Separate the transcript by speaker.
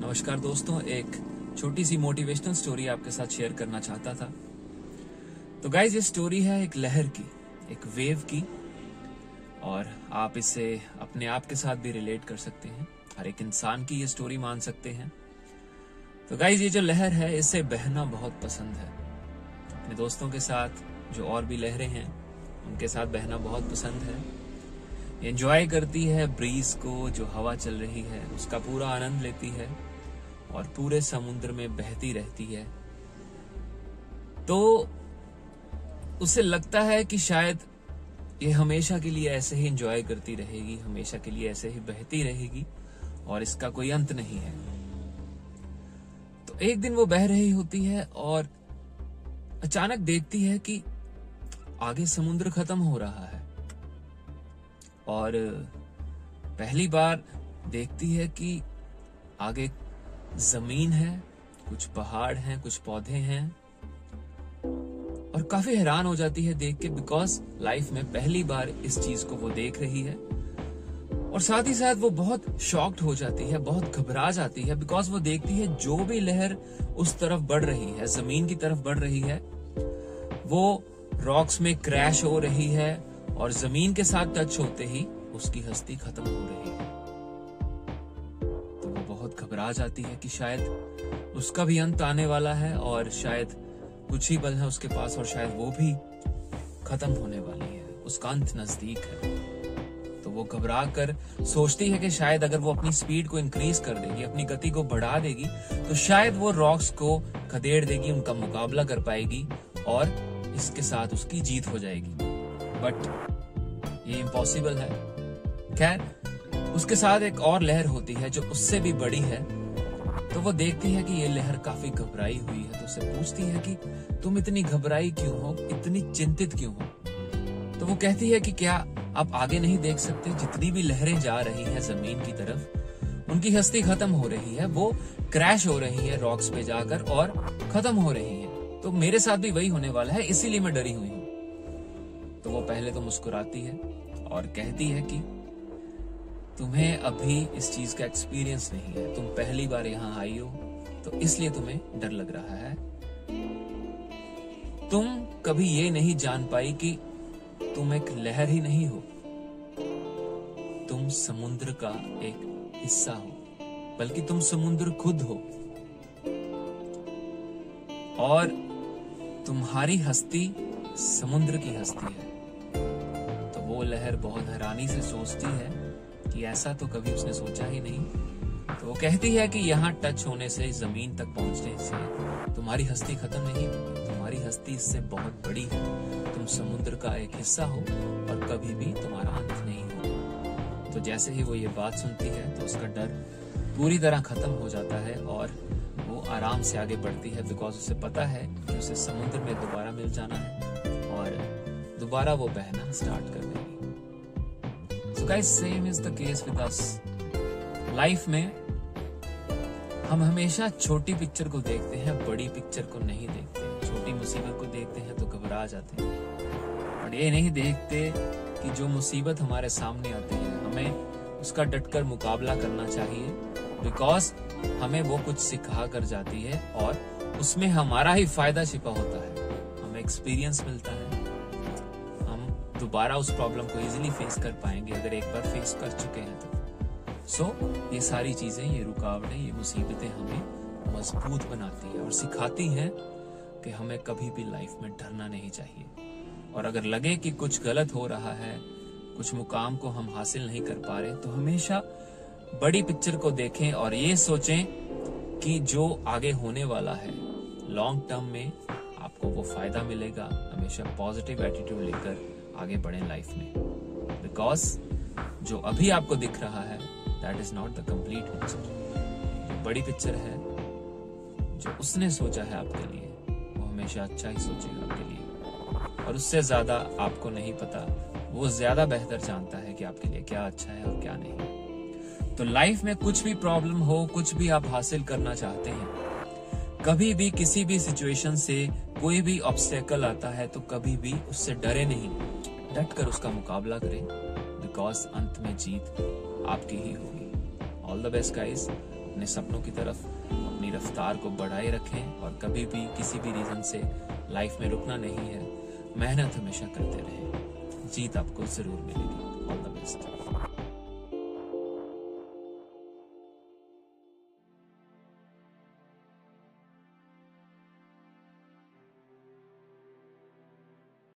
Speaker 1: नमस्कार दोस्तों, एक छोटी सी मोटिवेशनल स्टोरी आपके साथ शेयर करना चाहता था। तो गाइज, ये स्टोरी है एक लहर की, एक वेव की, और आप इसे अपने आप के साथ भी रिलेट कर सकते हैं। हर एक इंसान की ये स्टोरी मान सकते हैं। तो गाइज, ये जो लहर है, इससे बहना बहुत पसंद है। अपने दोस्तों के साथ जो और भी लहरें हैं, उनके साथ बहना बहुत पसंद है। एंजॉय करती है ब्रीज को, जो हवा चल रही है उसका पूरा आनंद लेती है और पूरे समुद्र में बहती रहती है। तो उसे लगता है कि शायद ये हमेशा के लिए ऐसे ही एंजॉय करती रहेगी, हमेशा के लिए ऐसे ही बहती रहेगी और इसका कोई अंत नहीं है। तो एक दिन वो बह रही होती है और अचानक देखती है कि आगे समुद्र खत्म हो रहा है और पहली बार देखती है कि आगे जमीन है, कुछ पहाड़ हैं, कुछ पौधे हैं, और काफी हैरान हो जाती है देख के, बिकॉज लाइफ में पहली बार इस चीज को वो देख रही है। और साथ ही साथ वो बहुत शॉक्ड हो जाती है, बहुत घबरा जाती है, बिकॉज वो देखती है जो भी लहर उस तरफ बढ़ रही है, जमीन की तरफ बढ़ रही है, वो रॉक्स में क्रैश हो रही है और जमीन के साथ टच होते ही उसकी हस्ती खत्म हो रही है। तो वो बहुत घबरा जाती है कि शायद उसका भी अंत आने वाला है और शायद कुछ ही पल है उसके पास और शायद वो भी खत्म होने वाली है, उसका अंत नजदीक है। तो वो घबरा कर सोचती है कि शायद अगर वो अपनी स्पीड को इंक्रीज कर देगी, अपनी गति को बढ़ा देगी, तो शायद वो रॉक्स को खदेड़ देगी, उनका मुकाबला कर पाएगी और इसके साथ उसकी जीत हो जाएगी। बट ये इम्पॉसिबल है। खैर, उसके साथ एक और लहर होती है जो उससे भी बड़ी है। तो वो देखती है कि ये लहर काफी घबराई हुई है, तो उससे पूछती है कि तुम इतनी घबराई क्यों हो, इतनी चिंतित क्यों हो। तो वो कहती है कि क्या आप आगे नहीं देख सकते, जितनी भी लहरें जा रही हैं जमीन की तरफ, उनकी हस्ती खत्म हो रही है, वो क्रैश हो रही है रॉक्स पे जाकर और खत्म हो रही है। तो मेरे साथ भी वही होने वाला है, इसीलिए मैं डरी हुई हूं। तो वो पहले तो मुस्कुराती है और कहती है कि तुम्हें अभी इस चीज का एक्सपीरियंस नहीं है, तुम पहली बार यहाँ आई हो, तो इसलिए तुम्हें डर लग रहा है। तुम कभी ये नहीं जान पाई कि तुम एक लहर ही नहीं हो, तुम समुद्र का एक हिस्सा हो, बल्कि तुम समुद्र खुद हो। और तुम्हारी हस्ती समुद्र की हस्ती है। तो वो लहर बहुत हैरानी से सोचती है कि ऐसा तो कभी उसने सोचा ही नहीं। तो वो कहती है कि यहाँ टच होने से, जमीन तक पहुंचने से तुम्हारी हस्ती खत्म नहीं होगी, तुम्हारी हस्ती इससे बहुत बड़ी है, तुम समुद्र का एक हिस्सा हो और कभी भी तुम्हारा अंत नहीं होगा। तो जैसे ही वो ये बात सुनती है तो उसका डर पूरी तरह खत्म हो जाता है और वो आराम से आगे बढ़ती है, बिकॉज उसे पता है कि उसे समुद्र में दोबारा मिल जाना है और दोबारा वो बहना स्टार्ट कर देगी। So guys, same is the case with us. Life में हम हमेशा छोटी पिक्चर को देखते हैं, बड़ी पिक्चर को नहीं देखते। छोटी मुसीबत को देखते हैं तो घबरा जाते हैं, और ये नहीं देखते कि जो मुसीबत हमारे सामने आती है, हमें उसका डटकर मुकाबला करना चाहिए, बिकॉज हमें वो कुछ सिखा कर जाती है और उसमें हमारा ही फायदा छिपा होता है। हमें एक्सपीरियंस मिलता है, हम दोबारा उस प्रॉब्लम को इजीली फेस कर पाएंगे अगर एक बार फेस कर चुके हैं तो। ये सारी चीजें, ये रुकावटें, ये मुसीबतें हमें मजबूत बनाती है और सिखाती हैं कि हमें कभी भी लाइफ में डरना नहीं चाहिए। और अगर लगे कि कुछ गलत हो रहा है, कुछ मुकाम को हम हासिल नहीं कर पा रहे, तो हमेशा बड़ी पिक्चर को देखें और ये सोचें कि जो आगे होने वाला है, लॉन्ग टर्म में आपको वो फायदा मिलेगा। हमेशा पॉजिटिव एटीट्यूड लेकर आगे बढ़ें लाइफ में, बिकॉज जो अभी आपको दिख रहा है, that is not the complete picture. जो बड़ी पिक्चर है, जो उसने सोचा है आपके लिए, वो हमेशा अच्छा ही सोचेगा आपके लिए, और उससे ज्यादा आपको नहीं पता, वो ज्यादा बेहतर जानता है कि आपके लिए क्या अच्छा है और क्या नहीं। तो लाइफ में कुछ भी प्रॉब्लम हो, कुछ भी आप हासिल करना चाहते हैं, कभी भी किसी भी सिचुएशन से कोई भी ऑब्स्टेकल आता है तो कभी भी उससे डरे नहीं, डट कर उसका मुकाबला करें, बिकॉज अंत में जीत आपकी ही होगी। ऑल द बेस्ट गाइस, अपने सपनों की तरफ अपनी रफ्तार को बढ़ाए रखें और कभी भी किसी भी रीजन से लाइफ में रुकना नहीं है। मेहनत हमेशा करते रहें, जीत आपको जरूर मिलेगी। All the best.